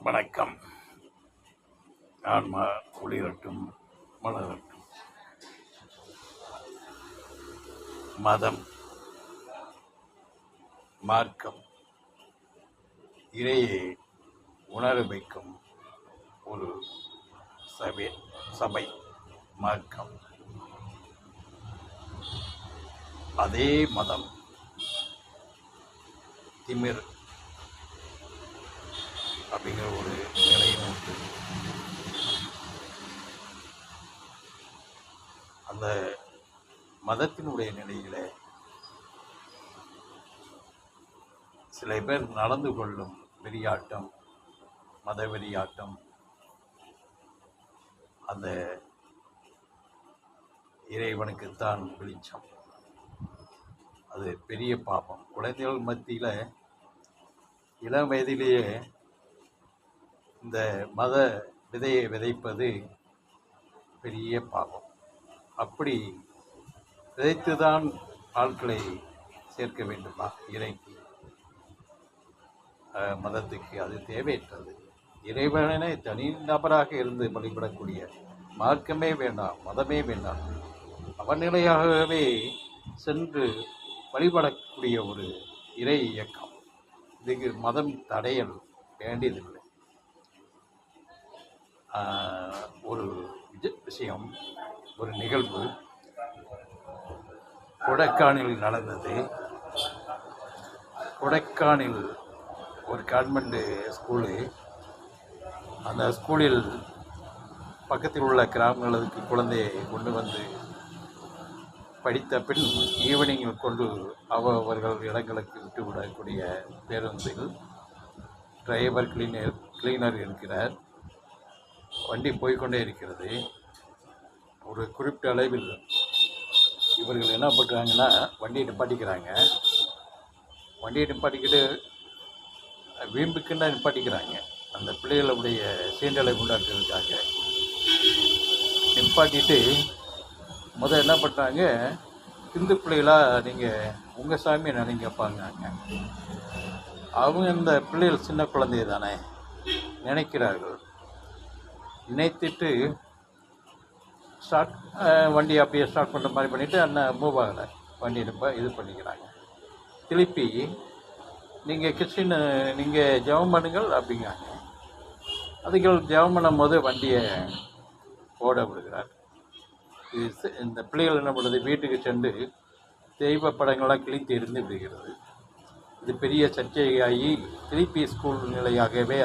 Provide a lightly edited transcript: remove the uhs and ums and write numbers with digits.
வணக்கம். ஆன்மா ஒளிரட்டும், மலரட்டும். மதம், மார்க்கம், இறையை உணர வைக்கும் ஒரு சபை மார்க்கம். அதே மதம் திமிர் அப்படிங்கிற ஒரு நிலையும் உண்டு. அந்த மதத்தினுடைய நிலையில சில பேர் நடந்து கொள்ளும் வெறியாட்டம், மத வெறியாட்டம், அந்த இறைவனுக்குத்தான் வெளிச்சம். அது பெரிய பாவம். குழந்தைகள் மத்தியில் இளம் வயதிலேயே இந்த மத விதையை விதைப்பது பெரிய பாவம். அப்படி விதைத்துதான் ஆட்களை சேர்க்க வேண்டுமா இறைக்கு, மதத்துக்கு? அது தேவையற்றது. இறைவனே தனி நபராக இருந்து வழிபடக்கூடிய மார்க்கமே வேண்டாம், மதமே வேண்டாம், அவநிலையாகவே சென்று வழிபடக்கூடிய ஒரு இறை இயக்கம். இதுக்கு மதம் தடையல் வேண்டியதில்லை. ஒரு விஷயம், ஒரு நிகழ்வு கொடைக்கானலில் நடந்தது. கொடைக்கானல் ஒரு கான்வென்ட் ஸ்கூலு. அந்த ஸ்கூலில் பக்கத்தில் உள்ள கிராமங்களுக்கு குழந்தையை கொண்டு வந்து படித்த பின் ஈவினிங்கில் கொண்டு அவர்கள் இடங்களுக்கு விட்டு விடக்கூடிய பேருந்தில் டிரைவர் கிளீனர் இருக்கிறார். வண்டி போய்கொண்டே இருக்கிறது. ஒரு குறிப்பிட்ட அளவில் இவர்கள் என்ன பண்ணுறாங்கன்னா, வண்டியை நிப்பாட்டிக்கிறாங்க. வண்டியை நிப்பாட்டிக்கிட்டு வீம்புக்குன்னா நிப்பாட்டிக்கிறாங்க. அந்த பிள்ளைகளுடைய சீண்டலை உண்டாக்குறதுக்காக நிப்பாட்டிட்டு என்ன பண்ணுறாங்க, இந்து பிள்ளைகளாக நீங்கள் உங்கள் சாமியை நினைங்கப்பாங்க. அவங்க இந்த பிள்ளைகள் சின்ன குழந்தைய தானே நினைக்கிறார்கள். நினைத்துட்டு வண்டி அப்படியே ஸ்டார்ட் பண்ணுற மாதிரி பண்ணிவிட்டு அண்ணன் மூவ் ஆகலை. வண்டி இது பண்ணிக்கிறாங்க. திருப்பி நீங்கள் கிறிஸ்டின், நீங்கள் ஜெபம் பண்ணுங்கள் அப்படிங்கிறாங்க. அதுகள் ஜெபம் பண்ணும் போது வண்டியை ஓட விடுகிறார். இந்த பிள்ளைகள் என்ன பண்ணுறது, வீட்டுக்கு சென்று தெய்வ படங்கள்லாம் கிழித்து எறிந்து விடுகிறது. இது பெரிய சர்ச்சையாகி திருப்பி ஸ்கூல் நிலையாகவே